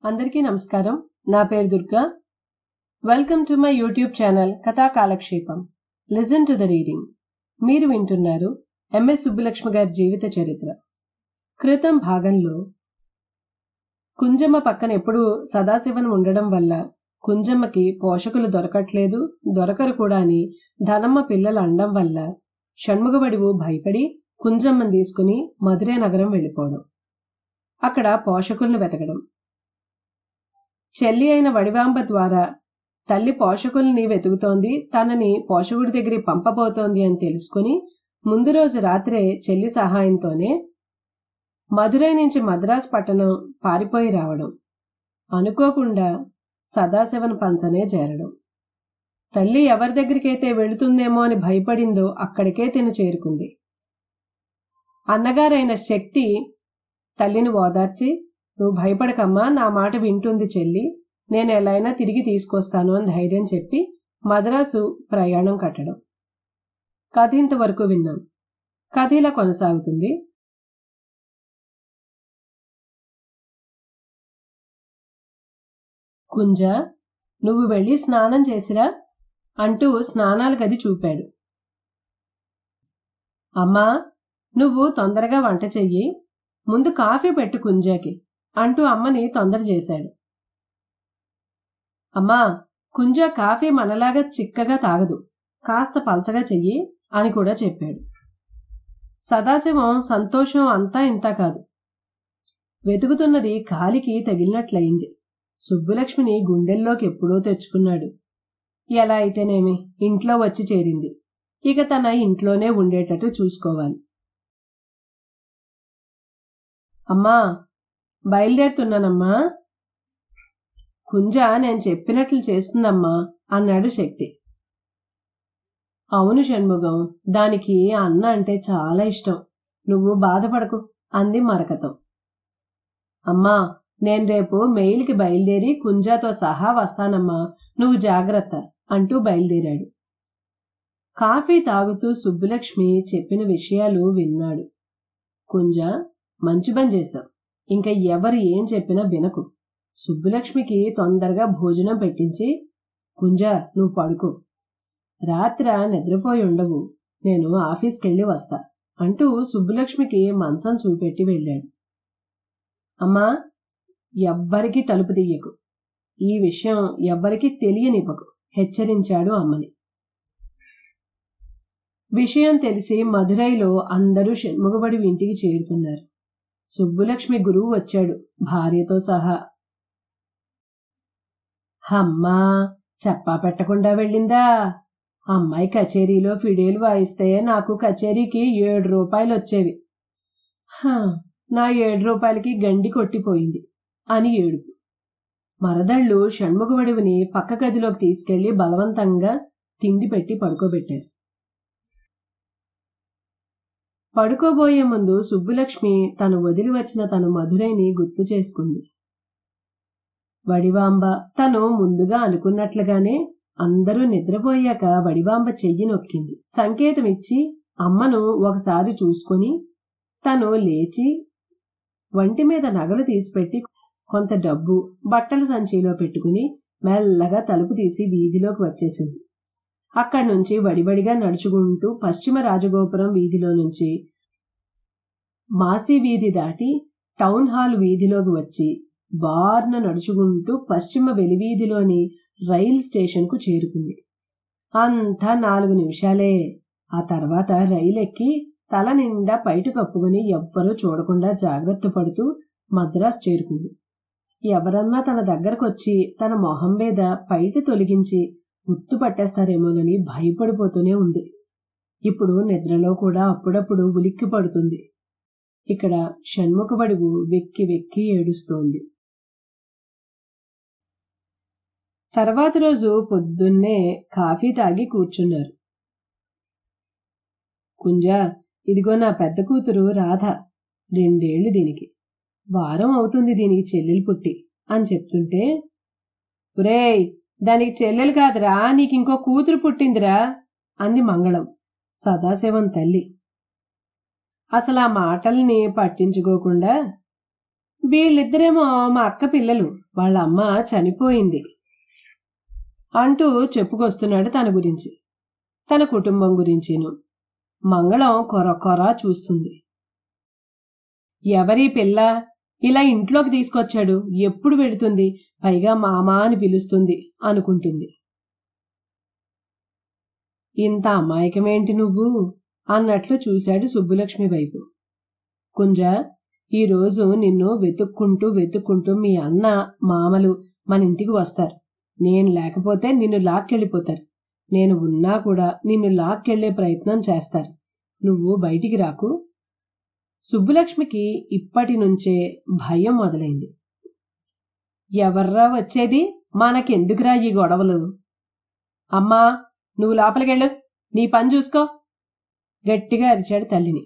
అందరికీ నమస్కారం. నా పేరు Durga. Welcome to my YouTube channel కథా కాలక్షేపం. Listen to the reading. మీరు వింటున్నారు ఎంఎస్ సుబ్బులక్ష్మి గారి జీవిత చరిత్ర. క్రితం భాగంలో కుంజమ్మ పక్కన ఎప్పుడూ సదాశివన్ ఉండడం వల్ల కుంజమ్మకి పోషకులు దొరకరు కూడా అని ధనమ్మ పిల్లలు అనడం వల్ల షణ్ముగబడివు భయపడి కుంజమ్మని తీసుకుని మధురై నగరం వెళ్ళిపోవడం, అక్కడ పోషకులను వెతకడం. చెల్లి అయిన వడివాంబ ద్వారా తల్లి పోషకుల్ని వెతుకుతోంది, తనని పోషకుడి దగ్గరికి పంపబోతోంది అని తెలుసుకుని ముందు రోజు రాత్రే చెల్లి సహాయంతోనే మధురై నుంచి మద్రాసు పట్టణం పారిపోయి రావడం, అనుకోకుండా సదాశివన్ పంచనే చేరడం. తల్లి ఎవరి దగ్గరికైతే వెళుతుందేమో అని భయపడిందో అక్కడికే తిను చేరుకుంది. అన్నగారైన శక్తి తల్లిని ఓదార్చి, నువ్వు భయపడకమ్మా, నా మాట వింటుంది చెల్లి, నేను ఎలా అయినా తిరిగి తీసుకొస్తాను అని ధైర్యం చెప్పి మద్రాసు ప్రయాణం కట్టడం. కథ ఇంతవరకు విన్నాం. కథ ఇలా కొనసాగుతుంది. కుంజ, నువ్వు వెళ్ళి స్నానం చేసిరా అంటూ స్నానాల గది చూపాడు. అమ్మా, నువ్వు తొందరగా వంట చెయ్యి, ముందు కాఫీ పెట్టు కుంజాకి అంటూ అమ్మని తొందర చేశాడు. అమ్మా, కుంజ కాఫీ మనలాగా చిక్కగా తాగదు, కాస్త పలచగా చెయ్యి అని కూడా చెప్పాడు. సదాశివం సంతోషం అంతా ఇంతా కాదు. వెతుకుతున్నది కాలికి తగిలినట్లయింది. సుబ్బులక్ష్మిని గుండెల్లోకి ఎప్పుడో తెచ్చుకున్నాడు. ఎలా అయితేనేమి ఇంట్లో వచ్చి చేరింది, ఇక తన ఇంట్లోనే ఉండేటట్టు చూసుకోవాలి. అమ్మా, బయలుదేరుతున్నానమ్మా. కుంజ నేను చెప్పినట్లు చేస్తుందమ్మా అన్నాడు శక్తి. అవును షణ్ముగం, దానికి అన్న అంటే చాలా ఇష్టం, నువ్వు బాధపడకు అంది మరకతం. అమ్మా, నేను రేపు మెయిల్కి బయలుదేరి కుంజాతో సహా వస్తానమ్మా, నువ్వు జాగ్రత్త అంటూ బయలుదేరాడు. కాఫీ తాగుతూ సుబ్బులక్ష్మి చెప్పిన విషయాలు విన్నాడు. కుంజ, మంచి పని చేశావు, ఇంకా ఎవరు ఏం చెప్పినా వినకు. సుబ్బులక్ష్మికి తొందరగా భోజనం పెట్టించి, కుంజ నువ్వు పడుకో, రాత్ర నిద్రపోయి ఉండవు, నేను ఆఫీస్కెళ్ళి వస్తా అంటూ సుబ్బులక్ష్మికి మంచం చూపెట్టి వెళ్ళాడు. అమ్మా, ఎవ్వరికీ తలుపు తీయకు, ఈ విషయం ఎవ్వరికీ తెలియనివ్వకు హెచ్చరించాడు అమ్మని. విషయం తెలిసి మధురైలో అందరూ షణ్ముగబడి ఇంటికి చేరుతున్నారు. సుబ్బులక్ష్మి గురువు వచ్చాడు భార్యతో సహా. అమ్మా, చెప్పా పెట్టకుండా వెళ్ళిందా? అమ్మాయి కచేరీలో ఫిడేలు వాయిస్తే నాకు కచేరీకి 7 రూపాయలు వచ్చేవి, నా 7 రూపాయలకి గండి కొట్టిపోయింది అని ఏడుపు. మరదళ్ళు షణ్ముగబడివిని పక్క గదిలోకి తీసుకెళ్లి బలవంతంగా తిండి పెట్టి పడుకోబెట్టారు. పడుకోబోయే ముందు సుబ్బులక్ష్మి తను వదిలి వచ్చిన తన మధురైని గుర్తు చేసుకుంది. వడివాంబ తను ముందుగా అనుకున్నట్లుగానే అందరూ నిద్రపోయాక వడివాంబ చెయ్యి నొక్కింది. సంకేతమిచ్చి అమ్మను ఒకసారి చూసుకుని తను లేచి వంటి మీద నగలు తీసిపెట్టి కొంత డబ్బు బట్టల సంచిలో పెట్టుకుని మెల్లగా తలుపు తీసి వీధిలోకి వచ్చేసింది. అక్కడి నుంచి వడివడిగా నడుచుకుంటూ పశ్చిమ రాజగోపురం వీధిలో నుంచి మాసి వీధి దాటి టౌన్ హాల్ వీధిలోకి వచ్చి బార్న నడుచుకుంటూ పశ్చిమ వెలివీధిలోని రైల్ స్టేషన్కు చేరుకుంది. అంతా 4 నిమిషాలే. ఆ తర్వాత రైలు ఎక్కి తల నిండా పైట కప్పుకుని ఎవ్వరూ చూడకుండా జాగ్రత్త పడుతూ మద్రాసు చేరుకుంది. ఎవరన్నా తన దగ్గరకొచ్చి తన మొహం మీద పైట తొలగించి గుర్తు పట్టేస్తారేమోనని భయపడిపోతూనే ఉంది. ఇప్పుడు నిద్రలో కూడా అప్పుడప్పుడు ఉలిక్కి పడుతుంది. ఇక్కడ షణ్ముఖబడివు వెక్కి వెక్కి ఏడుస్తోంది. తర్వాతి రోజు పొద్దున్నే కాఫీ తాగి కూర్చున్నారు. కుంజ, ఇదిగో నా పెద్ద కూతురు రాధ, 2 ఏళ్లు దీనికి, వారం అవుతుంది దీనికి చెల్లెలు పుట్టి అని చెప్తుంటే, ఒరేయ్, దానికి చెల్లెలు కాదురా, నీకింకో కూతురు పుట్టిందిరా అంది మంగళం, సదాశివం తల్లి. అసలు ఆ మాటల్ని పట్టించుకోకుండా, వీళ్ళిద్దరేమో మా అక్క పిల్లలు, వాళ్ళ అమ్మ చనిపోయింది అంటూ చెప్పుకొస్తున్నాడు తన గురించి, తన కుటుంబం గురించిను. మంగళం కొర చూస్తుంది. ఎవరీ పిల్ల ఇలా ఇంట్లోకి తీసుకొచ్చాడు, ఎప్పుడు వెడుతుంది, పైగా మామా అని పిలుస్తుంది అనుకుంటుంది. ఇంత అమాయకమేంటి నువ్వు అన్నట్లు చూశాడు సుబ్బులక్ష్మి వైపు. కుంజ, ఈరోజు నిన్ను వెతుక్కుంటూ మీ అన్న మామలు మన ఇంటికి వస్తారు. నేను లేకపోతే నిన్ను లాక్కెళ్ళిపోతారు. నేను ఉన్నా కూడా నిన్ను లాక్కెళ్లే ప్రయత్నం చేస్తారు. నువ్వు బయటికి రాకు. సుబ్బులక్ష్మికి ఇప్పటి నుంచే భయం మొదలైంది. ఎవర్రా వచ్చేది, మనకెందుకురా ఈ గొడవలు? అమ్మా, నువ్వు లోపలికెళ్ళు, నీ పని చూసుకో గట్టిగా అరిచాడు తల్లిని.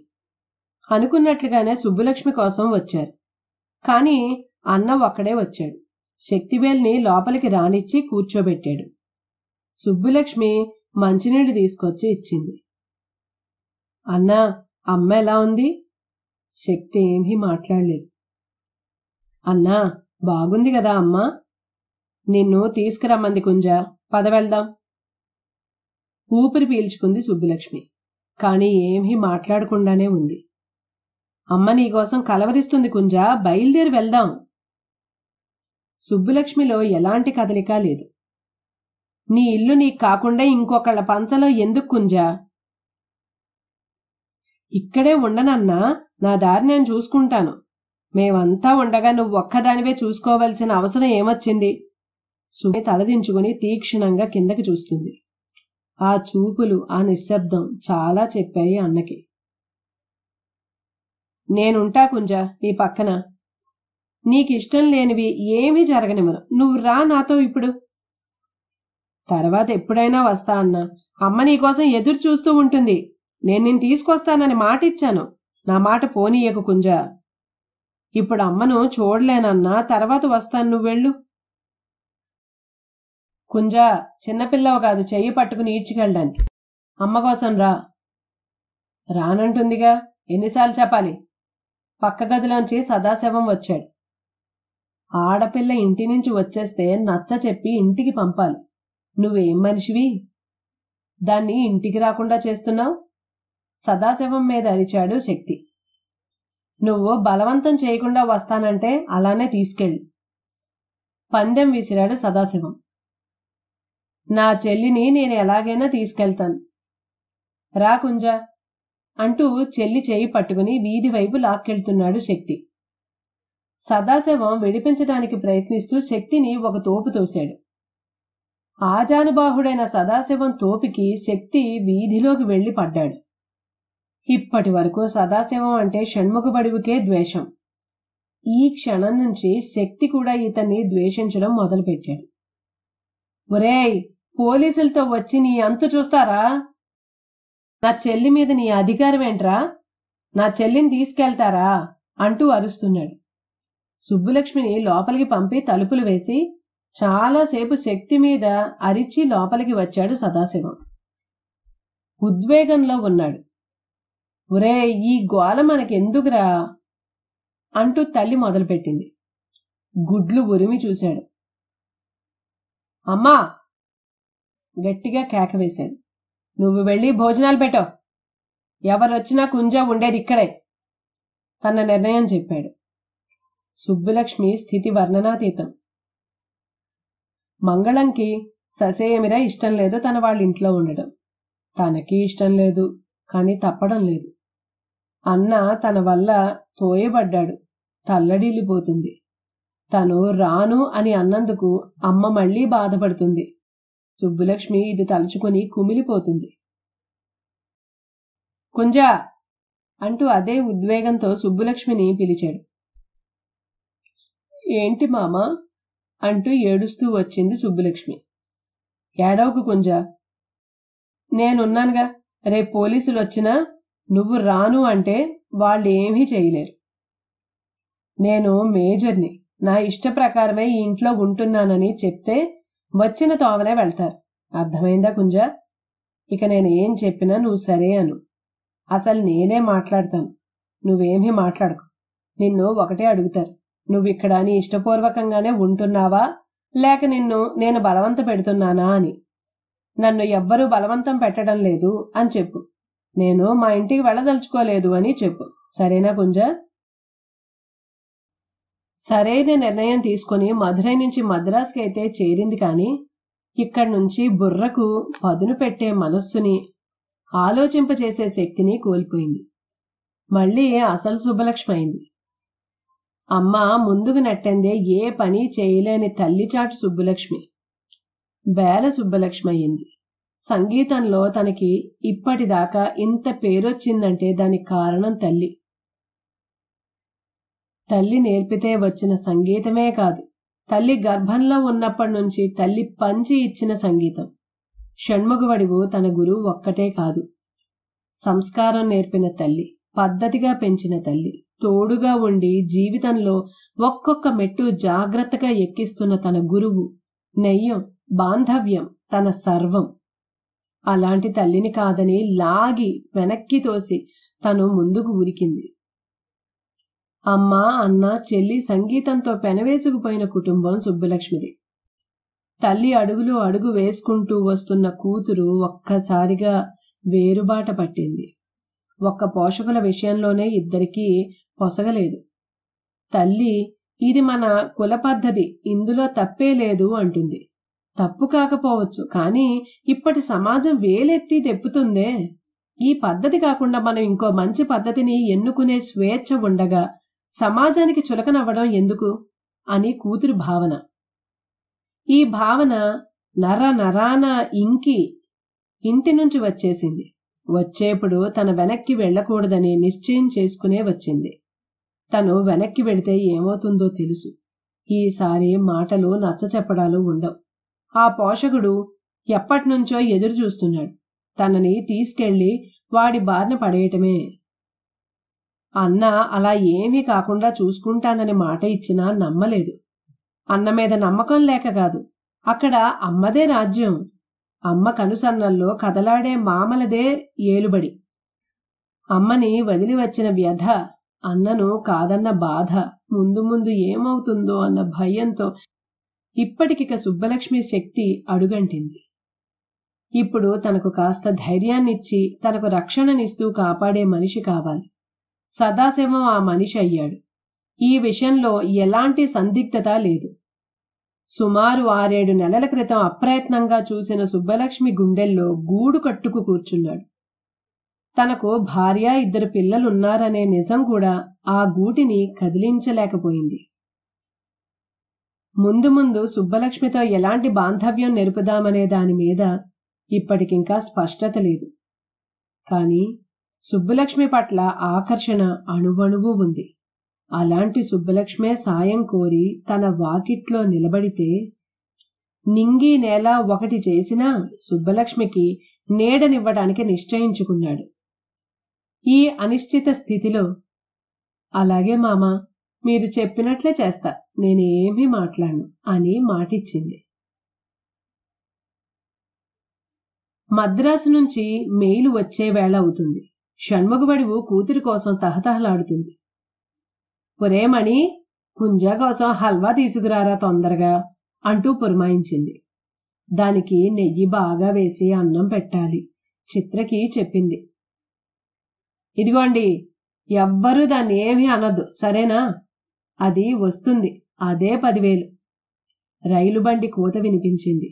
అనుకున్నట్లుగానే సుబ్బులక్ష్మి కోసం వచ్చారు. కాని అన్న ఒక్కడే వచ్చాడు. శక్తివేల్ని లోపలికి రానిచ్చి కూర్చోబెట్టాడు. సుబ్బులక్ష్మి మంచినీళ్ళు తీసుకొచ్చి ఇచ్చింది. అన్నా, అమ్మ ఎలా ఉంది? శక్తి ఏమీ మాట్లాడలేదు. అన్నా, బాగుంది కదా అమ్మా? నిన్ను తీసుకురమ్మంది కుంజ, పద వెళ్దాం. ఊపిరి పీల్చుకుంది సుబ్బులక్ష్మి. కాని ఏమీ మాట్లాడకుండానే ఉంది. అమ్మ నీకోసం కలవరిస్తుంది కుంజ, బయలుదేరి వెళ్దాం. సుబ్బులక్ష్మిలో ఎలాంటి కదలిక లేదు. నీ ఇల్లు నీకు కాకుండా ఇంకొకళ్ళ పంచలో ఎందుకు కుంజా? ఇక్కడే ఉండనన్నా, నా దారి నేను చూసుకుంటాను. మేమంతా ఉండగా నువ్వు ఒక్కదానివే చూసుకోవలసిన అవసరం ఏమొచ్చింది? సుమి తలదించుకుని తీక్షణంగా కిందకి చూస్తుంది. ఆ చూపులు, ఆ నిశ్శబ్దం చాలా చెప్పాయి అన్నకి. నేనుంటా కుంజ నీ పక్కన. నీకిష్టం లేనివి ఏమీ జరగనివ్వను. నువ్వు రా నాతో ఇప్పుడు. తర్వాత ఎప్పుడైనా వస్తా అన్నా. అమ్మ నీకోసం ఎదురు చూస్తూ ఉంటుంది. నేను నిన్ను తీసుకొస్తానని మాట ఇచ్చాను. నా మాట పోనీయకు కుంజ. ఇప్పుడు అమ్మను చూడలేనన్నా, తర్వాత వస్తాను, నువ్వెళ్ళు. కుంజ, చిన్నపిల్లవు కాదు చెయ్యి పట్టుకుని ఈడ్చికెళ్ళడానికి. అమ్మ కోసం రా. రానంటుందిగా, ఎన్నిసార్లు చెప్పాలి? పక్క గదిలోంచి సదాశివం వచ్చాడు. ఆడపిల్ల ఇంటి నుంచి వచ్చేస్తే నచ్చ చెప్పి ఇంటికి పంపాలి. నువ్వేం మనిషివి? దాన్ని ఇంటికి రాకుండా చేస్తున్నావు? సదాశివం మీద అరిచాడు శక్తి. నువ్వు బలవంతం చేయకుండా వస్తానంటే అలానే తీసుకెళ్ళి. పందెం విసిరాడు సదాశివం. నా చెల్లిని నేను ఎలాగైనా తీసుకెళ్తాను. రా కుంజ అంటూ చెల్లి చేయి పట్టుకుని వీధి వైపు లాక్కెళ్తున్నాడు శక్తి. సదాశివం విడిపించడానికి ప్రయత్నిస్తూ శక్తిని ఒక తోపు తోశాడు. ఆజానుబాహుడైన సదాశివం తోపికి శక్తి వీధిలోకి వెళ్లి పడ్డాడు. ఇప్పటి వరకు సదాశివం అంటే షణ్ముఖబడివుకే ద్వేషం. ఈ క్షణం నుంచి శక్తి కూడా ఇతన్ని ద్వేషించడం మొదలుపెట్టాడు. ఒరేయ్, పోలీసులతో వచ్చి నీ అంతు చూస్తారా? నా చెల్లి మీద నీ అధికారం ఏంట్రా? నా చెల్లిని తీసుకెళ్తారా అంటూ అరుస్తున్నాడు. సుబ్బులక్ష్మిని లోపలికి పంపి తలుపులు వేసి చాలాసేపు శక్తి మీద అరిచి లోపలికి వచ్చాడు సదాశివం. ఉద్వేగంలో ఉన్నాడు. ఒరే, ఈ గోల మనకెందుకురా అంటూ తల్లి మొదలుపెట్టింది. గుడ్లు ఉరిమి చూశాడు. అమ్మా గట్టిగా కేక వేశాడు. నువ్వు వెళ్ళి భోజనాలు పెట్టావు. ఎవరొచ్చినా కుంజ ఉండేది ఇక్కడే తన నిర్ణయం చెప్పాడు. సుబ్బులక్ష్మి స్థితి వర్ణనాతీతం. మంగళంకి ససేమిరా ఇష్టం లేదు తన వాళ్ళ ఇంట్లో ఉండడం. తనకి ఇష్టం లేదు, కాని తప్పడం లేదు. అన్న తన వల్ల తోయబడ్డాడు. తల్లడిల్లిపోతుంది. తను రాను అని అన్నందుకు అమ్మ మళ్లీ బాధపడుతుంది. సుబ్బులక్ష్మి ఇది తలుచుకుని కుమిలిపోతుంది. కుంజా అంటూ అదే ఉద్వేగంతో సుబ్బులక్ష్మిని పిలిచాడు. ఏంటి మామా అంటూ ఏడుస్తూ వచ్చింది సుబ్బులక్ష్మి. ఏడవకు కుంజా, నేనున్నానుగా. రేపు పోలీసులు వచ్చినా నువ్వు రాను అంటే వాళ్ళేమీ చేయలేరు. నేను మేజర్ని. నా ఇష్ట ప్రకారమే ఈ ఇంట్లో ఉంటున్నానని చెప్తే వచ్చిన తోవనే వెళ్తారు. అర్థమైందా కుంజా? ఇక నేను ఏం చెప్పినా నువ్వు సరే అను. అసలు నేనే మాట్లాడతాను, నువ్వేమీ మాట్లాడకు. నిన్ను ఒకటే అడుగుతారు, నువ్విక్కడ నీ ఇష్టపూర్వకంగానే ఉంటున్నావా, లేక నేను బలవంత పెడుతున్నానా అని. నన్ను ఎవ్వరూ బలవంతం పెట్టడం లేదు అని చెప్పు. నేను మా ఇంటికి వెళ్ళదలుచుకోలేదు అని చెప్పు. సరేనా కుంజ? సరైన నిర్ణయం తీసుకుని మధురై నుంచి మద్రాసుకి అయితే చేరింది, కాని ఇక్కడి నుంచి బుర్రకు పదును పెట్టే మనస్సుని, ఆలోచింపచేసే శక్తిని కోల్పోయింది. మళ్ళీ అసలు సుబ్బలక్ష్మి అయింది. అమ్మ ముందుకు నెట్టందే ఏ పని చేయలేని తల్లిచాటు సుబ్బలక్ష్మి బేల సుబ్బలక్ష్మి అయింది. సంగీతంలో తనకి ఇప్పటిదాకా ఇంత పేరొచ్చిందంటే దానికి కారణం తల్లి. తల్లి నేర్పితే వచ్చిన సంగీతమే కాదు, తల్లి గర్భంలో ఉన్నప్పటి నుంచి తల్లి పంచి ఇచ్చిన సంగీతం. షణ్ముఖవడివు తన గురువు ఒక్కటే కాదు, సంస్కారం నేర్పిన తల్లి, పద్ధతిగా పెంచిన తల్లి, తోడుగా ఉండి జీవితంలో ఒక్కొక్క మెట్టు జాగ్రత్తగా ఎక్కిస్తున్న తన గురువు, నెయ్యం, బాంధవ్యం, తన సర్వం. అలాంటి తల్లిని కాదని లాగి వెనక్కి తోసి తను ముందుకు ఉరికింది. అమ్మ, అన్న, చెల్లి సంగీతంతో పెనవేసుకుపోయిన కుటుంబం సుబ్బలక్ష్మిది. తల్లి అడుగులో అడుగు వేసుకుంటూ వస్తున్న కూతురు ఒక్కసారిగా వేరుబాట పట్టింది. ఒక్క పోషకుల విషయంలోనే ఇద్దరికీ పొసగలేదు. తల్లి, ఇది మన కుల పద్ధతి, ఇందులో తప్పే లేదు అంటుంది. తప్పు కాకపోవచ్చు, కానీ ఇప్పటి సమాజం వేలెత్తి తెప్పుతుందే. ఈ పద్ధతి కాకుండా మనం ఇంకో మంచి పద్ధతిని ఎన్నుకునే స్వేచ్ఛ ఉండగా సమాజానికి చులకనవ్వడం ఎందుకు అని కూతురు భావన. ఈ భావన నరాన ఇంటి నుంచి వచ్చేసింది. వచ్చేప్పుడు తన వెనక్కి వెళ్ళకూడదని నిశ్చయం చేసుకునే వచ్చింది. తను వెనక్కి వెళితే ఏమవుతుందో తెలుసు. ఈసారి మాటలు నచ్చచెప్పడాలు ఉండవు. ఆ పోషకుడు ఎప్పటినుంచో ఎదురు చూస్తున్నాడు. తనని తీసుకెళ్లి వాడి బారిన పడేయటమే. అన్న అలా ఏమీ కాకుండా చూసుకుంటానని మాట ఇచ్చినా నమ్మలేదు. అన్న మీద నమ్మకం లేక కాదు, అక్కడ అమ్మదే రాజ్యం. అమ్మ కనుసన్నల్లో కదలాడే మామలదే ఏలుబడి. అమ్మని వదిలి వచ్చిన వ్యధ, అన్నను కాదన్న బాధ, ముందు ముందు ఏమవుతుందో అన్న భయంతో ఇప్పటికిక సుబ్బలక్ష్మి శక్తి అడుగంటింది. ఇప్పుడు తనకు కాస్త ధైర్యాన్నిచ్చి తనకు రక్షణనిస్తూ కాపాడే మనిషి కావాలి. సదాశివం ఆ మనిషి అయ్యాడు. ఈ విషయంలో ఎలాంటి సందిగ్ధత లేదు. సుమారు 6-7 నెలల క్రితం అప్రయత్నంగా చూసిన సుబ్బలక్ష్మి గుండెల్లో గూడు కట్టుకు కూర్చున్నాడు. తనకు భార్య, 2 పిల్లలున్నారనే నిజం కూడా ఆ గూటిని కదిలించలేకపోయింది. ముందు ముందు సుబ్బలక్ష్మితో ఎలాంటి బాంధవ్యం నెరుపుదామనే దాని మీద ఇప్పటికింకా స్పష్టత లేదు. కాని సుబ్బలక్ష్మి పట్ల ఆకర్షణ అణువణువు ఉంది. అలాంటి సుబ్బలక్ష్మే సాయం కోరి తన వాకిట్లో నిలబడితే నింగి నేల ఒకటి చేసినా సుబ్బలక్ష్మికి నీడనివ్వడానికి నిశ్చయించుకున్నాడు. ఈ అనిశ్చిత స్థితిలో, అలాగే మామా, మీరు చెప్పినట్లే చేస్తా, నేనేమీ మాట్లాడను అని మాటిచ్చింది. మద్రాసు నుంచి మెయిలు వచ్చే వేళ అవుతుంది. షణ్ముఖవడివు కూతురి కోసం తహతహలాడుతుంది. ఒరే మణి, కుంజ కోసం హల్వా తీసుకురారా తొందరగా అంటూ పురమాయించింది. దానికి నెయ్యి బాగా వేసి అన్నం పెట్టాలి. చిత్రకి చెప్పింది. ఇదిగోండి, ఎవ్వరూ దాన్ని ఏమీ అనొద్దు, సరేనా? అది వస్తుంది, అదే 10,000. రైలు బండి కూత వినిపించింది.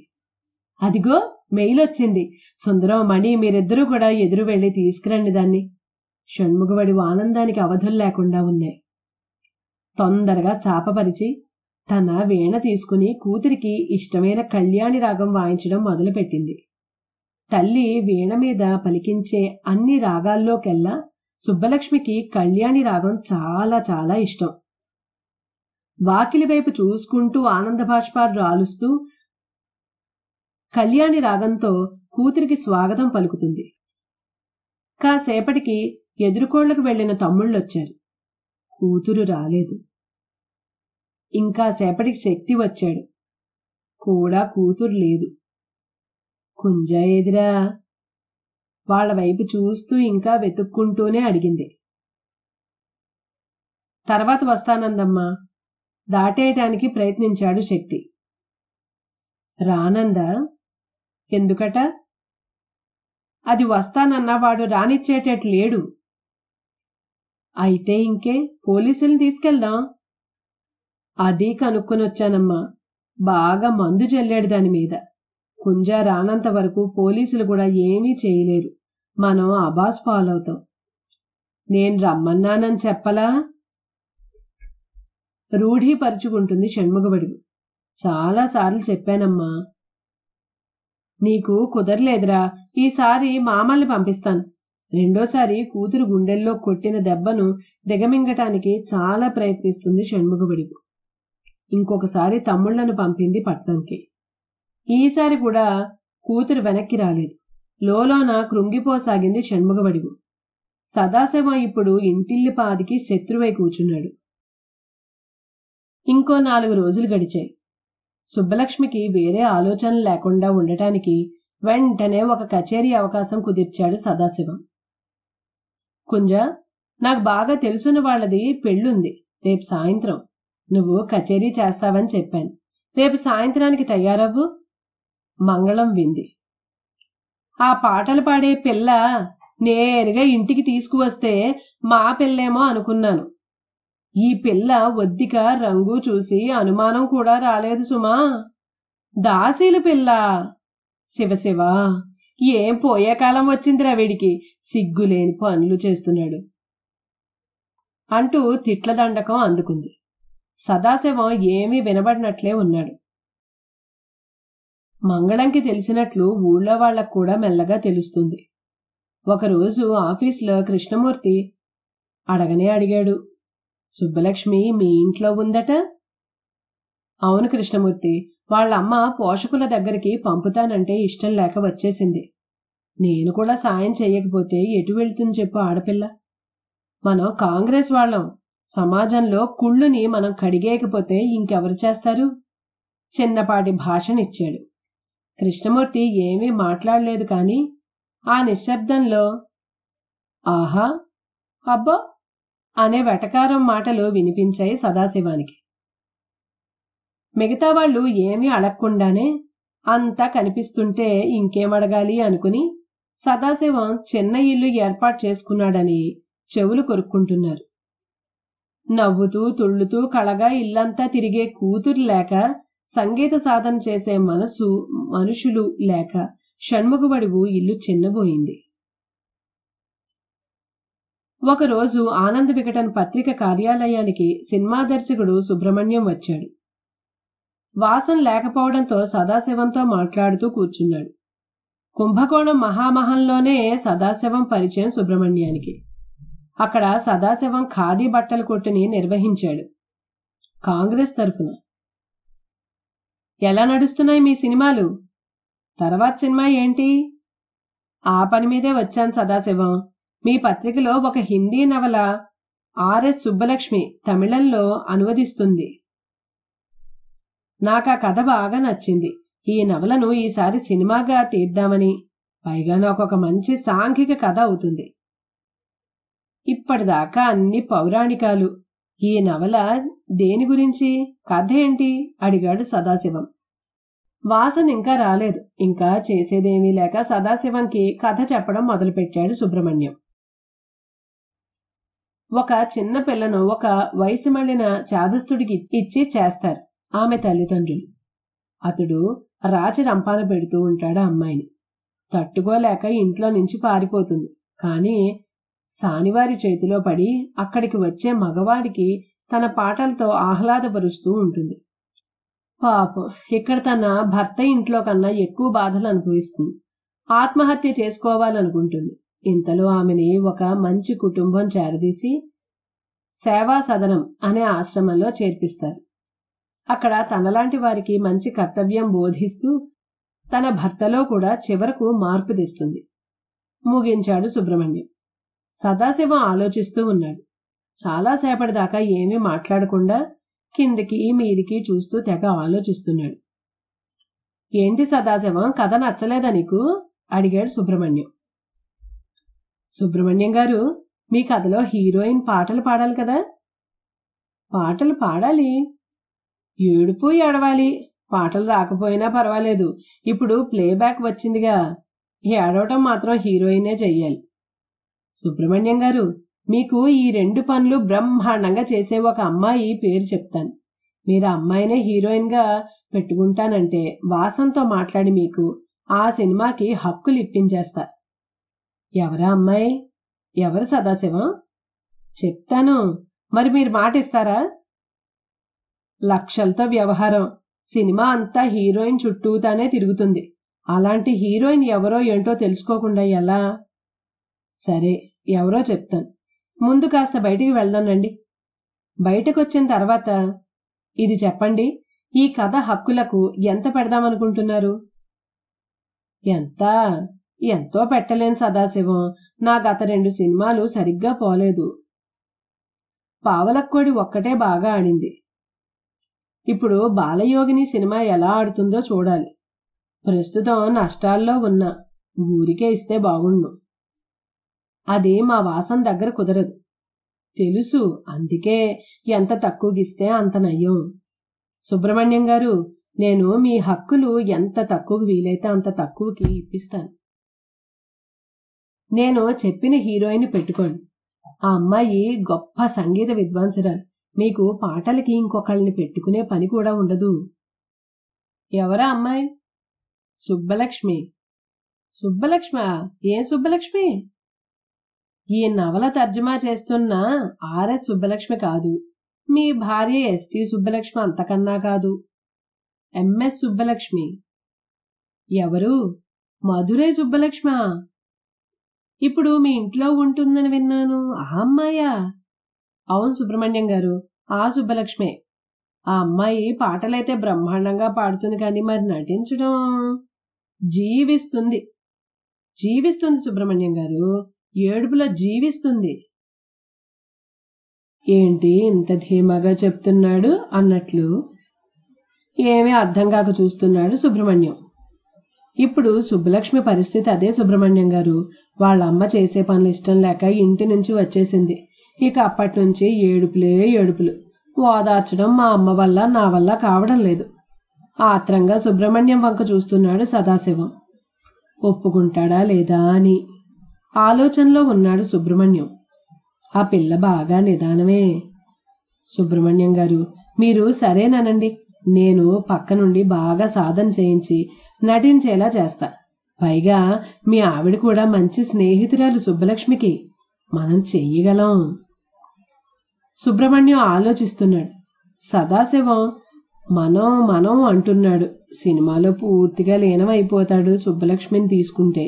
అదిగో మెయిలొచ్చింది. సుందరం, మణి, మీరిద్దరూ కూడా ఎదురు వెళ్లి తీసుకురండి దాన్ని. షణ్ముఖవడివు ఆనందానికి అవధులు లేకుండా ఉన్నాయి. తొందరగా చాపపరిచి తన వీణ తీసుకుని కూతురికి ఇష్టమైన కళ్యాణి రాగం వాయించడం మొదలుపెట్టింది. తల్లి వీణ మీద పలికించే అన్ని రాగాల్లోకెల్లా సుబ్బలక్ష్మికి కళ్యాణి రాగం చాలా చాలా ఇష్టం. వాకిలి వైపు చూసుకుంటూ ఆనంద బాష్పాలు రాలుస్తూ కళ్యాణి రాగంతో కూతురికి స్వాగతం పలుకుతుంది. కాసేపటికి ఎదురుకోళ్లకు వెళ్లిన తమ్ముళ్ళొచ్చారు. కూతురు రాలేదు. ఇంకాసేపటికి శక్తి వచ్చాడు. కూడా కూతురు లేదు. కుంజ ఎదిరా? వాళ్ల వైపు చూస్తూ ఇంకా వెతుక్కుంటూనే అడిగింది. తర్వాత వస్తానందమ్మా. దాటేయటానికి ప్రయత్నించాడు శక్తి. రానందా? ఎందుకట? అది వస్తానన్నా వాడు రానిచ్చేటట్టు లేడు. అయితే ఇంకే, పోలీసుల్ని తీసుకెళ్దాం. అది కనుక్కొనొచ్చానమ్మా. బాగా మందు చల్లాడు దాని మీద. కుంజ రానంత వరకు పోలీసులు కూడా ఏమీ చేయలేరు. మనం అబాస్ పాలవుతాం. నేను రమ్మన్నానని చెప్పలా? రూఢీపరుచుకుంటుంది షణ్ముగబడివి. చాలాసార్లు చెప్పానమ్మా. నీకు కుదరలేదురా. ఈసారి మామల్ని పంపిస్తాను. రెండోసారి కూతురు గుండెల్లో కొట్టిన దెబ్బను దిగమింగటానికి చాలా ప్రయత్నిస్తుంది షణ్ముగబడివి. ఇంకొకసారి తమ్ముళ్లను పంపింది పట్నంకి. ఈసారి కూడా కూతురు వెనక్కి రాలేదు. లోలోన కృంగిపోసాగింది షణ్ముగబడివు. సదాశివం ఇప్పుడు ఇంటిల్లిపాదికి శత్రువై కూచున్నాడు. ఇంకో 4 రోజులు గడిచాయి. సుబ్బలక్ష్మికి వేరే ఆలోచన లేకుండా ఉండటానికి వెంటనే ఒక కచేరీ అవకాశం కుదిర్చాడు సదాశివం. కుంజ, నాకు బాగా తెలుసున్న వాళ్ళది పెళ్ళుంది రేపు సాయంత్రం. నువ్వు కచేరీ చేస్తావని చెప్పాను. రేపు సాయంత్రానికి తయారవ్వు. మంగళం వింది. ఆ పాటలు పాడే పిల్ల నేరుగా ఇంటికి తీసుకువస్తే మా పిల్లేమో అనుకున్నాను. ఈ పిల్ల ఒద్దిక రంగు చూసి అనుమానం కూడా రాలేదు సుమా. దాసీల పిల్ల. శివశివ, ఏం పోయే కాలం వచ్చిందిరా వీడికి. సిగ్గులేని పనులు చేస్తున్నాడు అంటూ తిట్ల దండకం అందుకుంది. సదాశివం ఏమీ వినబడినట్లే ఉన్నాడు. మంగళంకి తెలిసినట్లు ఊళ్ళో వాళ్లకు కూడా మెల్లగా తెలుస్తుంది. ఒకరోజు ఆఫీసులో కృష్ణమూర్తి అడగనే అడిగాడు, సుబ్బలక్ష్మి మీ ఇంట్లో ఉందట? అవును కృష్ణమూర్తి, వాళ్ళమ్మ పోషకుల దగ్గరికి పంపుతానంటే ఇష్టం లేక వచ్చేసింది. నేను కూడా సాయం చెయ్యకపోతే ఎటు వెళ్తుంది చెప్పు ఆడపిల్ల. మనం కాంగ్రెస్ వాళ్ళం. సమాజంలో కుళ్ళుని మనం కడిగేయకపోతే ఇంకెవరు చేస్తారు? చిన్నపాటి భాషనిచ్చాడు. కృష్ణమూర్తి ఏమీ మాట్లాడలేదు. కాని ఆ నిశ్శబ్దంలో ఆహా, అబ్బా అనే వెటకారం మాటలు వినిపించాయి సదాశివానికి. మిగతా వాళ్ళు ఏమీ అడగకుండానే అంతా కనిపిస్తుంటే ఇంకేమడగాలి అనుకుని సదాశివం చిన్న ఇల్లు ఏర్పాటు చేసుకున్నాడని చెవులు కొరుక్కుంటున్నారు. నవ్వుతూ తుళ్ళుతూ కళగా ఇల్లంతా తిరిగే కూతురు లేక, సంగీత సాధన చేసే మనుషులు లేక షణ్ముగబడివు ఇల్లు చిన్నబోయింది. ఒకరోజు ఆనంద వికటన్ పత్రిక కార్యాలయానికి సినిమా దర్శకుడు సుబ్రహ్మణ్యం వచ్చాడు. వాసం లేకపోవడంతో సదాశివంతో మాట్లాడుతూ కూర్చున్నాడు. కుంభకోణం మహామహంలోనే సదాశివం పరిచయం సుబ్రహ్మణ్యానికి. అక్కడ సదాశివం ఖాదీ బట్టల కొట్టుని నిర్వహించాడు కాంగ్రెస్ తరఫున. ఎలా నడుస్తున్నాయి మీ సినిమాలు? తర్వాత సినిమా ఏంటి? ఆ పని మీదే వచ్చాను సదాశివం. మీ పత్రికలో ఒక హిందీ నవల ఆర్ఎస్ సుబ్బలక్ష్మి తమిళంలో అనువదిస్తుంది. నాకా కథ బాగా నచ్చింది. ఈ నవలను ఈసారి సినిమాగా తీద్దామని. పైగా నాకొక మంచి సాంఘిక కథ అవుతుంది. ఇప్పటిదాకా అన్ని పౌరాణికాలు. ఈ నవల దేని గురించి? కథ ఏంటి? అడిగాడు సదాశివం. వాసన ఇంకా రాలేదు. ఇంకా చేసేదేమీ లేక సదాశివంకి కథ చెప్పడం మొదలుపెట్టాడు సుబ్రహ్మణ్యం. ఒక చిన్న పిల్లను ఒక వయసు మళ్లిన చాదస్తుడికి ఇచ్చి చేస్తారు ఆమె తల్లిదండ్రులు. అతడు రాచి రంపాన పెడుతూ ఉంటాడు అమ్మాయిని. తట్టుకోలేక ఇంట్లో నుంచి పారిపోతుంది. కానీ సానివారి చేతిలో పడి అక్కడికి వచ్చే మగవాడికి తన పాటలతో ఆహ్లాదపరుస్తూ ఉంటుంది. పాపం ఇక్కడ తన భర్త ఇంట్లో కన్నా ఎక్కువ బాధలు అనుభవిస్తుంది. ఆత్మహత్య చేసుకోవాలనుకుంటుంది. ఇంతలో ఆమెని ఒక మంచి కుటుంబం చేరదీసి సేవా సదనం అనే ఆశ్రమంలో చేర్పిస్తారు. అక్కడ తనలాంటి వారికి మంచి కర్తవ్యం బోధిస్తూ తన భర్తలో కూడా చివరకు మార్పు తెస్తుంది. ముగించాడు సుబ్రహ్మణ్యం. సదాశివం ఆలోచిస్తూ ఉన్నాడు. చాలాసేపటిదాకా ఏమీ మాట్లాడకుండా కిందికి మీదికి చూస్తూ తెగ ఆలోచిస్తున్నాడు. ఏంటి సదాశివం, కథ నచ్చలేదా నీకు? అడిగాడు సుబ్రహ్మణ్యం. సుబ్రహ్మణ్యం గారు, మీ కథలో హీరోయిన్ పాటలు పాడాలి కదా? పాటలు పాడాలి. ఏడుపు ఏడవాలి, పాటలు రాకపోయినా పర్వాలేదు. ఇప్పుడు ప్లేబ్యాక్ వచ్చిందిగా, ఏడవటం మాత్రం హీరోయినే చెయ్యాలి. సుబ్రహ్మణ్యం గారు, మీకు ఈ 2 పనులు బ్రహ్మాండంగా చేసే ఒక అమ్మాయి పేరు చెప్తాను. మీరు అమ్మాయినే హీరోయిన్గా పెట్టుకుంటానంటే వాసంతో మాట్లాడి మీకు ఆ సినిమాకి హక్కులు ఇప్పించేస్తా. ఎవరా అమ్మాయి? ఎవరు సదాశివం? చెప్తాను, మరి మీరు మాట ఇస్తారా? లక్షలతో వ్యవహారం, సినిమా అంతా హీరోయిన్ చుట్టూతానే తిరుగుతుంది. అలాంటి హీరోయిన్ ఎవరో ఏంటో తెలుసుకోకుండా ఎలా? సరే, ఎవరో చెప్తాను. ముందు కాస్త బయటికి వెళ్దానండి. బయటకొచ్చిన తర్వాత ఇది చెప్పండి, ఈ కథ హక్కులకు ఎంత పెడదామనుకుంటున్నారు? ఎంతో పెట్టలేను సదాశివం. నా గత 2 సినిమాలు సరిగ్గా పోలేదు. పావలక్కోడి ఒక్కటే బాగా ఆడింది. ఇప్పుడు బాలయోగిని సినిమా ఎలా ఆడుతుందో చూడాలి. ప్రస్తుతం నష్టాల్లో ఉన్నా, ఊరికే ఇస్తే బాగుండు. అది మా వాసం దగ్గర కుదరదు తెలుసు, అందుకే ఎంత తక్కువగిస్తే అంత నయ్యం. సుబ్రహ్మణ్యం గారు, నేను మీ హక్కులు ఎంత తక్కువకి వీలైతే అంత తక్కువకి ఇప్పిస్తాను. నేను చెప్పిన హీరోయిన్ పెట్టుకోండి. ఆ అమ్మాయి గొప్ప సంగీత విద్వాంసురాలు. మీకు పాటలకి ఇంకొకళ్ళని పెట్టుకునే పని కూడా ఉండదు. ఎవరా అమ్మాయి? సుబ్బలక్ష్మి. సుబ్బలక్ష్మి? ఏం సుబ్బలక్ష్మి? ఈ నవల తర్జుమా చేస్తున్న ఆర్ఎస్ సుబ్బలక్ష్మి కాదు. మీ భార్య ఎస్టీ సుబ్బలక్ష్మి అంతకన్నా కాదు. ఎంఎస్ సుబ్బలక్ష్మి. ఎవరు? మధురై సుబ్బలక్ష్మి. ఇప్పుడు మీ ఇంట్లో ఉంటుందని విన్నాను. ఆ అమ్మాయా? అవును సుబ్రహ్మణ్యం గారు, ఆ సుబ్బలక్ష్మే. ఆ అమ్మాయి పాటలైతే బ్రహ్మాండంగా పాడుతుంది, కానీ మరి నటించడం జీవిస్తుంది. సుబ్రహ్మణ్యం గారు, ఏడుపులో జీవిస్తుంది. ఏంటి ఇంత ధీమాగా చెప్తున్నాడు అన్నట్లు ఏమీ అర్థం కాక చూస్తున్నాడు సుబ్రహ్మణ్యం. ఇప్పుడు సుబ్బలక్ష్మి పరిస్థితి అదే సుబ్రహ్మణ్యం గారు. వాళ్ళ అమ్మ చేసే పనులు ఇష్టం లేక ఇంటి నుంచి వచ్చేసింది. ఇక అప్పటి నుంచి ఏడుపులు. ఓదార్చడం మా అమ్మ వల్ల నా వల్ల కావడం లేదు. ఆత్రంగా సుబ్రహ్మణ్యం వంక చూస్తున్నాడు సదాశివం. ఒప్పుకుంటాడా లేదా అని ఆలోచనలో ఉన్నాడు సుబ్రహ్మణ్యం. ఆ పిల్ల బాగా నిదానమే. సుబ్రహ్మణ్యం గారు, మీరు సరేనానండి. నేను పక్క నుండి బాగా సాధన చేయించి నటించేలా చేస్తా. పైగా మీ ఆవిడ కూడా మంచి స్నేహితురాలు సుబ్బలక్ష్మికి. మనం చెయ్యగలం. సుబ్రహ్మణ్యం ఆలోచిస్తున్నాడు. సదాశివం మనం అంటున్నాడు. సినిమాలో పూర్తిగా లీనమైపోతాడు సుబ్బలక్ష్మిని తీసుకుంటే.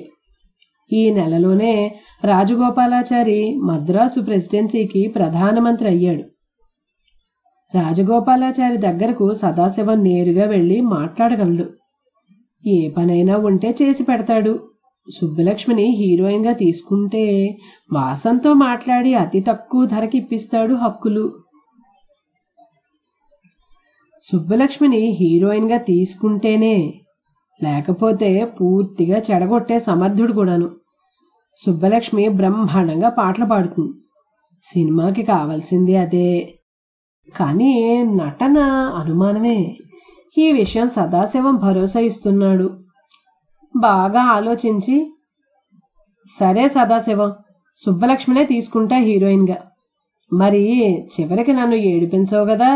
ఈ నెలలోనే రాజగోపాలాచారి మద్రాసు ప్రెసిడెన్సీకి ప్రధానమంత్రి అయ్యాడు. రాజగోపాలాచారి దగ్గరకు సదాశివం నేరుగా వెళ్లి మాట్లాడగలడు. ఏ పనైనా ఉంటే చేసి పెడతాడు. సుబ్బలక్ష్మిని హీరోయిన్ గా తీసుకుంటే వాసంతో మాట్లాడి అతి తక్కువ ధరకి ఇప్పిస్తాడు హక్కులు. సుబ్బలక్ష్మిని హీరోయిన్ గా తీసుకుంటేనే, లేకపోతే పూర్తిగా చెడగొట్టే సమర్థుడు కూడాను. సుబ్బలక్ష్మి బ్రహ్మాండంగా పాటలు పాడుతుంది. సినిమాకి కావాల్సింది అదే. కానీ నటన అనుమానమే. ఈ విషయం సదాశివం భరోసా ఇస్తున్నాడు. బాగా ఆలోచించి, సరే సదాశివం, సుబ్బలక్ష్మినే తీసుకుంటా హీరోయిన్గా. మరి చివరికి నన్ను ఏడిపించవు కదా?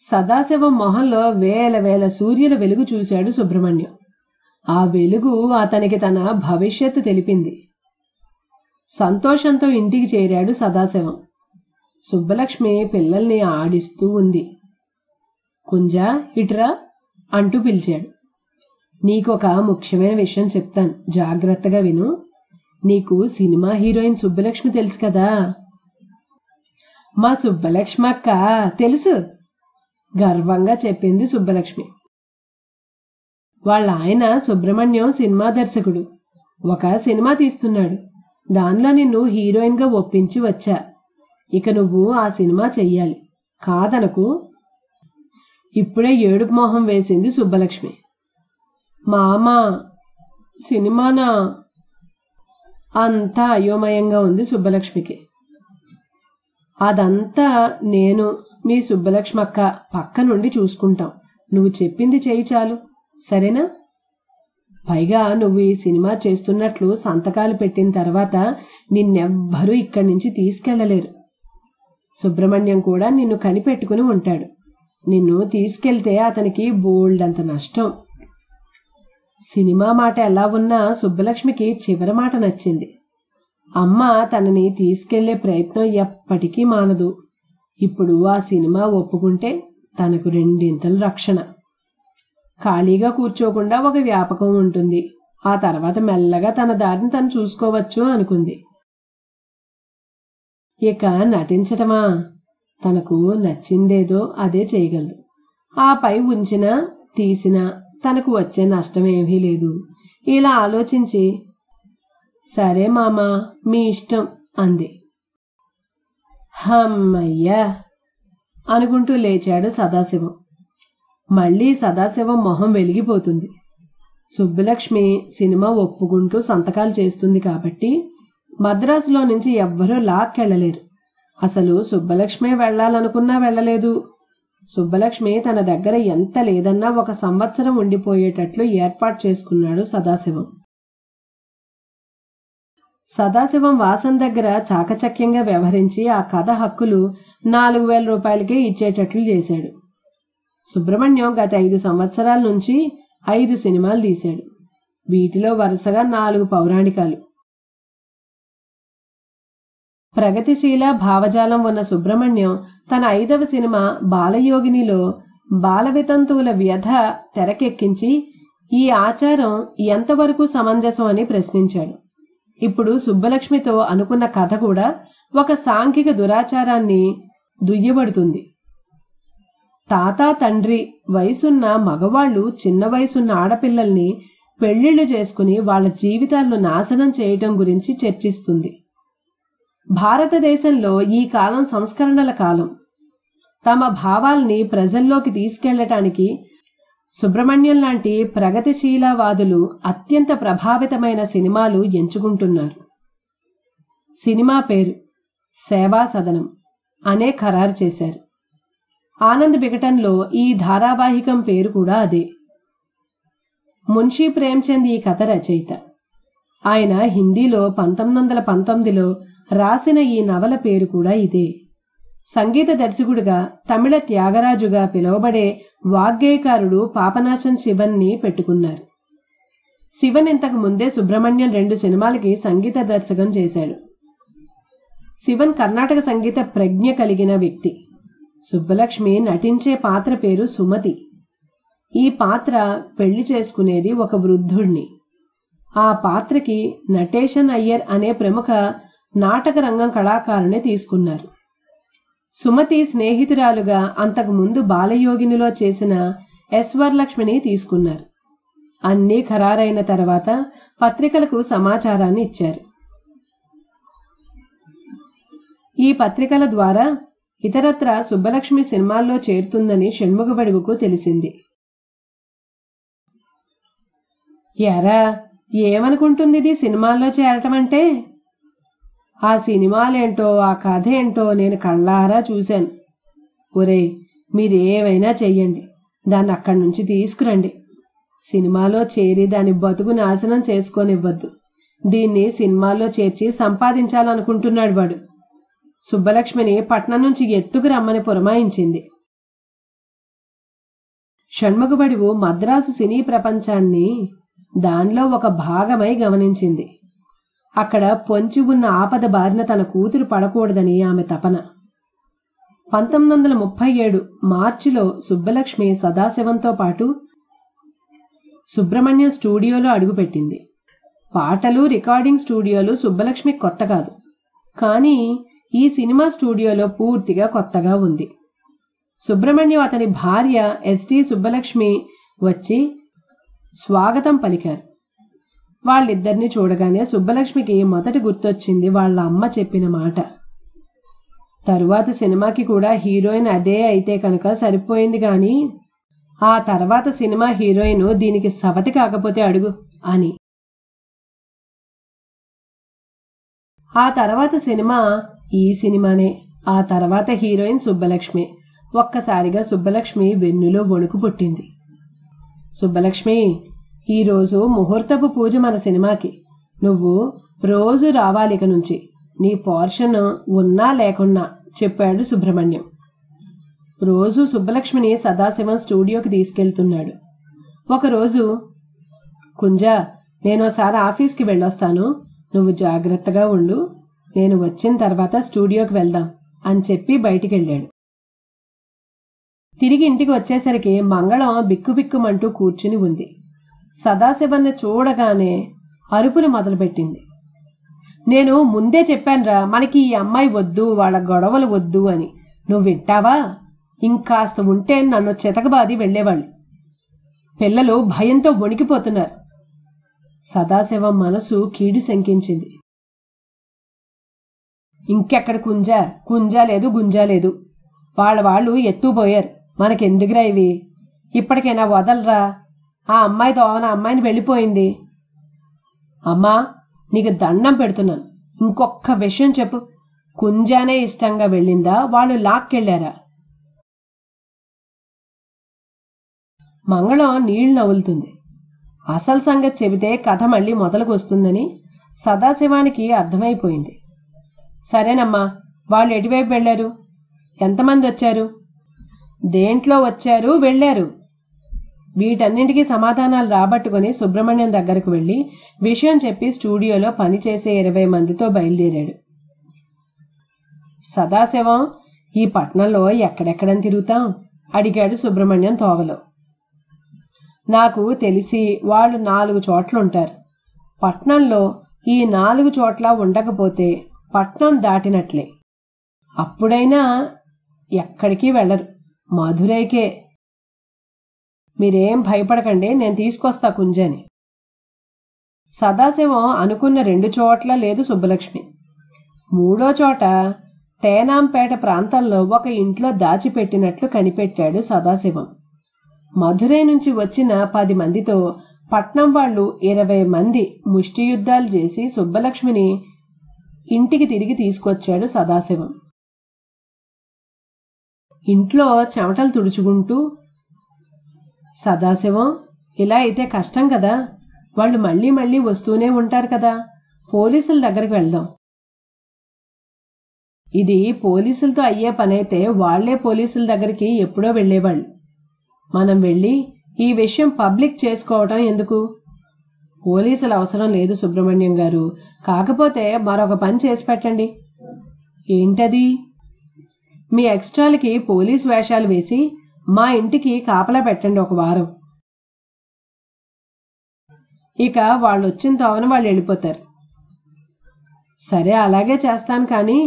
సదాశివం మొహంలో వేల సూర్యుల వెలుగు చూశాడు సుబ్రహ్మణ్యం. ఆ వెలుగు అతనికి తన భవిష్యత్తు తెలిపింది. సంతోషంతో ఇంటికి చేరాడు సదాశివం. సుబ్బలక్ష్మి పిల్లల్ని ఆడిస్తూ ఉంది. కుంజా, ఇటురా అంటూ పిలిచాడు. నీకొక ముఖ్యమైన విషయం చెప్తాను, జాగ్రత్తగా విను. నీకు సినిమా హీరోయిన్ సుబ్బలక్ష్మి తెలుసు కదా? మా సుబ్బలక్ష్మి అక్క తెలుసు, గర్వంగా చెప్పింది సుబ్బలక్ష్మి. వాళ్ళ ఆయన సుబ్రహ్మణ్యం సినిమా దర్శకుడు. ఒక సినిమా తీస్తున్నాడు. దానిలో నిన్ను హీరోయిన్ గా ఒప్పించి వచ్చా. ఇక నువ్వు ఆ సినిమా చెయ్యాలి, కాదనకు. ఇప్పుడే ఏడుపు మొహం వేసింది సుబ్బలక్ష్మి. మామా, సినిమానా? అంతా అయోమయంగా ఉంది సుబ్బలక్ష్మికి. అదంతా నేను మీ సుబ్బలక్ష్మక్క పక్క నుండి చూసుకుంటాం. నువ్వు చెప్పింది చేయి చాలు, సరేనా? పైగా నువ్వు ఈ సినిమా చేస్తున్నట్లు సంతకాలు పెట్టిన తర్వాత నిన్నెవ్వరూ ఇక్కడి నుంచి తీసుకెళ్లలేరు. సుబ్రహ్మణ్యం కూడా నిన్ను కనిపెట్టుకుని ఉంటాడు. నిన్ను తీసుకెళ్తే అతనికి బోల్డంత నష్టం. సినిమా మాట ఎలా ఉన్నా సుబ్బలక్ష్మికి చివరి మాట నచ్చింది. అమ్మ తనని తీసుకెళ్లే ప్రయత్నం ఎప్పటికీ మానదు. ఇప్పుడు ఆ సినిమా ఒప్పుకుంటే తనకు రెండింతలు రక్షణ. ఖాళీగా కూర్చోకుండా ఒక వ్యాపకం ఉంటుంది. ఆ తర్వాత మెల్లగా తన దారిని తను చూసుకోవచ్చు అనుకుంది. ఇక నటించటమా? తనకు నచ్చిందేదో అదే చేయగలదు. ఆ పై ఉంచినా తీసినా తనకు వచ్చే నష్టమేమీ లేదు. ఇలా ఆలోచించి, సరే మామా, మీ ఇష్టం అంది. హమ్మయ్యా అనుకుంటూ లేచాడు సదాశివం. మళ్లీ సదాశివం మొహం వెలిగిపోతుంది. సుబ్బలక్ష్మి సినిమా ఒప్పుకుంటూ సంతకాలు చేస్తుంది కాబట్టి మద్రాసులో నుంచి ఎవ్వరూ లాక్కెళ్లలేరు. అసలు సుబ్బలక్ష్మే వెళ్లాలనుకున్నా వెళ్లలేదు. సుబ్బలక్ష్మి తన దగ్గర ఎంత లేదన్నా 1 సంవత్సరం ఉండిపోయేటట్లు ఏర్పాటు చేసుకున్నాడు సదాశివం. సదాశివం వాసన్ దగ్గర చాకచక్యంగా వ్యవహరించి ఆ కథ హక్కులు 4,000 రూపాయలకే ఇచ్చేటట్లు చేశాడు. సుబ్రహ్మణ్యం గత 5 సంవత్సరాల నుంచి 5 సినిమాలు తీశాడు. వీటిలో వరుసగా 4 పౌరాణికాలు. ప్రగతిశీల భావజాలం ఉన్న సుబ్రహ్మణ్యం తన 5వ సినిమా బాలయోగినిలో బాలవితంతువుల వ్యధ తెరకెక్కించి ఈ ఆచారం ఎంతవరకు సమంజసం అని ప్రశ్నించాడు. ఇప్పుడు సుబ్బలక్ష్మితో అనుకున్న కథ కూడా ఒక సాంఘిక దురాచారాన్ని దుయ్యబడుతుంది. తాత తండ్రి వయసున్న మగవాళ్లు చిన్న వయసున్న ఆడపిల్లల్ని పెళ్లిళ్లు చేసుకుని వాళ్ల జీవితాలను నాశనం చేయటం గురించి చర్చిస్తుంది. భారతదేశంలో ఈ కాలం సంస్కరణల కాలం. తమ భావాల్ని ప్రజల్లోకి తీసుకెళ్లటానికి సుబ్రహ్మణ్యం లాంటి ప్రగతిశీలవాదులు అత్యంత ప్రభావితమైన సినిమాలు ఎంచుకుంటున్నారు. సినిమా పేరు సేవా సదనం అనే ఖరారు చేశారు. ఆనంద్ వికటన్లో ఈ ధారావాహికం పేరు కూడా అదే. మున్షీ ప్రేమ్చంద్ ఈ కథ రచయిత. ఆయన హిందీలో 1919లో రాసిన ఈ నవల పేరు కూడా ఇదే. సంగీత దర్శకుడిగా తమిళ త్యాగరాజుగా పిలువబడే వాగ్గేయకారుడు పాపనాశం శివన్ని పెట్టుకున్నారు. శివన్ ఇంతకు ముందే సుబ్రహ్మణ్యం 2 సినిమాలకి సంగీత దర్శకం చేశాడు. శివన్ కర్ణాటక సంగీత ప్రజ్ఞ కలిగిన వ్యక్తి. సుబ్బలక్ష్మి నటించే పాత్ర పేరు సుమతి. ఈ పాత్ర పెళ్లి చేసుకునేది ఒక వృద్ధుణ్ణి. ఆ పాత్రకి నటేషన్ అయ్యర్ అనే ప్రముఖ నాటక రంగం కళాకారుని తీసుకున్నారు. సుమతి స్నేహితురాలుగా అంతకుముందు బాలయోగినిలో చేసిన ఎస్ వరలక్ష్మిని తీసుకున్నారు. అన్నీ ఖరారైన తర్వాత పత్రికలకు సమాచారాన్ని ఇచ్చారు. ఈ పత్రికల ద్వారా ఇతరత్ర సుబ్బలక్ష్మి సినిమాల్లో చేరుతుందని షణ్ముఖబడివుకు తెలిసింది. ఎరా, ఏమనుకుంటుంది సినిమాల్లో చేరటమంటే? ఆ సినిమాలేంటో ఆ కథ ఏంటో నేను కళ్ళారా చూశాను. ఒరేయ్, మీరేమైనా చెయ్యండి, దాన్ని అక్కడి నుంచి తీసుకురండి. సినిమాలో చేరి దాని బతుకు నాశనం చేసుకోనివ్వద్దు. దీన్ని సినిమాల్లో చేర్చి సంపాదించాలనుకుంటున్నాడు వాడు. సుబ్బలక్ష్మిని పట్నం నుంచి ఎత్తుకు రమ్మని పురమాయించింది. షణ్ముఖబడివు మద్రాసు సినీ ప్రపంచాన్ని దానిలో ఒక భాగమై గమనించింది. అక్కడ పొంచి ఉన్న ఆపద బారిన తన కూతురు పడకూడదని ఆమె తపన. 1937 మార్చిలో సుబ్బలక్ష్మి సదాశివంతో పాటు సుబ్రహ్మణ్యం స్టూడియోలో అడుగుపెట్టింది. పాటలు రికార్డింగ్ స్టూడియోలు సుబ్బలక్ష్మి కొత్త కాదు, కానీ ఈ సినిమా స్టూడియోలో పూర్తిగా కొత్తగా ఉంది. సుబ్రహ్మణ్యం అతని భార్య ఎస్టీ సుబ్బలక్ష్మి వచ్చి స్వాగతం పలికారు. వాళ్ళిద్దరినీ చూడగానే సుబ్బలక్ష్మికి మొదటి గుర్తొచ్చింది వాళ్ళ అమ్మ చెప్పిన మాట. తరువాత సినిమాకి కూడా హీరోయిన్ అదే అయితే కనుక సరిపోయింది గాని ఆ తర్వాత సినిమా హీరోయిన్ దీనికి సవతి కాకపోతే అడుగు అని. ఆ తర్వాత సినిమా ఈ సినిమానే. ఆ తర్వాత హీరోయిన్ సుబ్బలక్ష్మి. ఒక్కసారిగా సుబ్బలక్ష్మి వెన్నులో వణుకు పుట్టింది. సుబ్బలక్ష్మి, ఈరోజు ముహూర్తపు పూజ మన సినిమాకి. నువ్వు రోజు రావాలిక నుంచి. నీ పోర్షన్ ఉన్నా లేకున్నా చెప్పాడు సుబ్రహ్మణ్యం. రోజు సుబ్బలక్ష్మిని సదాశివం స్టూడియోకి తీసుకెళ్తున్నాడు. ఒకరోజు, కుంజా, నేనోసారి ఆఫీస్కి వెళ్ళొస్తాను, నువ్వు జాగ్రత్తగా ఉండు, నేను వచ్చిన తర్వాత స్టూడియోకి వెళ్దాం అని చెప్పి బయటికెళ్ళాడు. తిరిగి ఇంటికి వచ్చేసరికి మంగళం బిక్కుబిక్కుమంటూ కూర్చుని ఉంది. సదాశివన్ని చూడగానే అరుపులు మొదలుపెట్టింది. నేను ముందే చెప్పానురా, మనకి ఈ అమ్మాయి వద్దు, వాళ్ళ గొడవలు వద్దు అని. నువ్వు వింటావా? ఇంకాస్త ఉంటే నన్ను చితకబాది వెళ్లేవాళ్ళు. పిల్లలు భయంతో వణికిపోతున్నారు. సదాశివం మనసు కీడు శంకించింది. ఇంకెక్కడ కుంజా లేదు, గుంజా లేదు. వాళ్ళు ఎత్తుపోయారు. మనకెందుకురా ఇవి? ఇప్పటికైనా వదలరా. ఆ అమ్మాయితో నా అమ్మాయిని వెళ్ళిపోయింది. అమ్మా, నీకు దండం పెడుతున్నాను, ఇంకొక్క విషయం చెప్పు. కుంజానే ఇష్టంగా వెళ్ళిందా, వాళ్ళు లాక్కెళ్లారా? మంగళం నీళ్లు నవ్వులుతుంది. అసలు సంగతి చెబితే కథ మళ్లీ మొదలుకొస్తుందని సదాశివానికి అర్థమైపోయింది. సరేనమ్మా, వాళ్ళు ఎటువైపు వెళ్లారు? ఎంతమంది వచ్చారు? దేంట్లో వచ్చారు, వెళ్లారు? వీటన్నింటికీ సమాధానాలు రాబట్టుకుని సుబ్రహ్మణ్యం దగ్గరకు వెళ్లి విషయం చెప్పి స్టూడియోలో పనిచేసే 20 మందితో బయలుదేరాడు. సదాశివం, ఈ పట్నంలో ఎక్కడెక్కడని తిరుగుతాం? అడిగాడు సుబ్రహ్మణ్యం తోవలో. నాకు తెలిసి వాళ్ళు 4 చోట్లుంటారు. పట్నంలో ఈ 4 చోట్ల ఉండకపోతే పట్నం దాటినట్లే. అప్పుడైనా ఎక్కడికి వెళ్లరు, మధురైకే. మీరేం భయపడకండి, నేను తీసుకొస్తా కుంజని. సదాశివం అనుకున్న 2 చోట్ల లేదు సుబ్బలక్ష్మి. 3వ చోట తేనాంపేట ప్రాంతంలో ఒక ఇంట్లో దాచిపెట్టినట్లు కనిపెట్టాడు సదాశివం. మధురై నుంచి వచ్చిన 10 మందితో పట్నం వాళ్ళు 20 మంది ముష్టియుద్ధాలు చేసి సుబ్బలక్ష్మిని ఇంటికి తిరిగి తీసుకొచ్చాడు సదాశివం. ఇంట్లో చెమటలు తుడుచుకుంటూ, సదాశివం, ఇలా అయితే కష్టం కదా, వాళ్ళు మళ్లీ మళ్లీ వస్తూనే ఉంటారు కదా, పోలీసుల దగ్గరికి వెళ్దాం. ఇది పోలీసులతో అయ్యే పనైతే వాళ్లే పోలీసుల దగ్గరికి ఎప్పుడో వెళ్లేవాళ్ళు. మనం వెళ్లి ఈ విషయం పబ్లిక్ చేసుకోవటం ఎందుకు? పోలీసుల అవసరం లేదు సుబ్రహ్మణ్యం గారు. కాకపోతే మరొక పని చేసి పెట్టండి. ఏంటది? మీ ఎక్స్ట్రాలకి పోలీస్ వేషాలు వేసి మా ఇంటికి కాపలా పెట్టండి 1 వారం. ఇక వాళ్ళు వచ్చిన తోవన వాళ్ళు వెళ్ళిపోతారు. సరే, అలాగే చేస్తాను. కానీ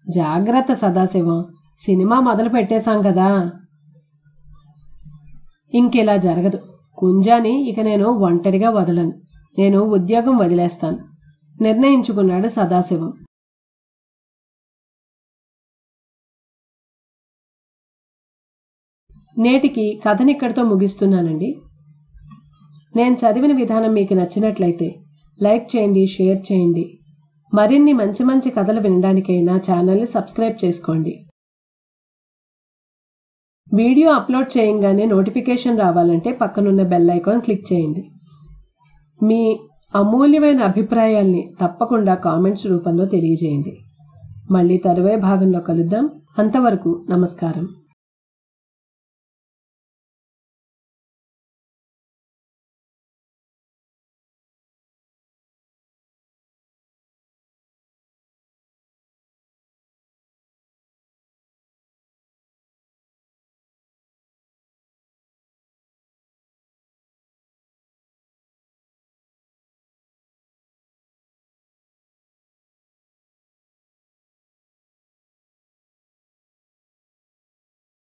జాగ్రత్త సదాశివం, సినిమా మొదలు పెట్టేశాం కదా. ఇంకెలా జరగదు. కుంజాని ఇక నేను ఒంటరిగా వదలను. నేను ఉద్యోగం వదిలేస్తాను నిర్ణయించుకున్నాడు సదాశివం. నేటికి కథనిక్కడితో ముగిస్తున్నానండి. నేను చదివిన విధానం మీకు నచ్చినట్లయితే లైక్ చేయండి, షేర్ చేయండి. మరిన్ని మంచి మంచి కథలు వినడానికైనా ఛానల్ని సబ్స్క్రైబ్ చేసుకోండి. వీడియో అప్లోడ్ చేయంగానే నోటిఫికేషన్ రావాలంటే పక్కనున్న బెల్ ఐకాన్ క్లిక్ చేయండి. మీ అమూల్యమైన అభిప్రాయాల్ని తప్పకుండా కామెంట్స్ రూపంలో తెలియజేయండి. మళ్ళీ తరువాయి భాగంలో కలుద్దాం. అంతవరకు నమస్కారం.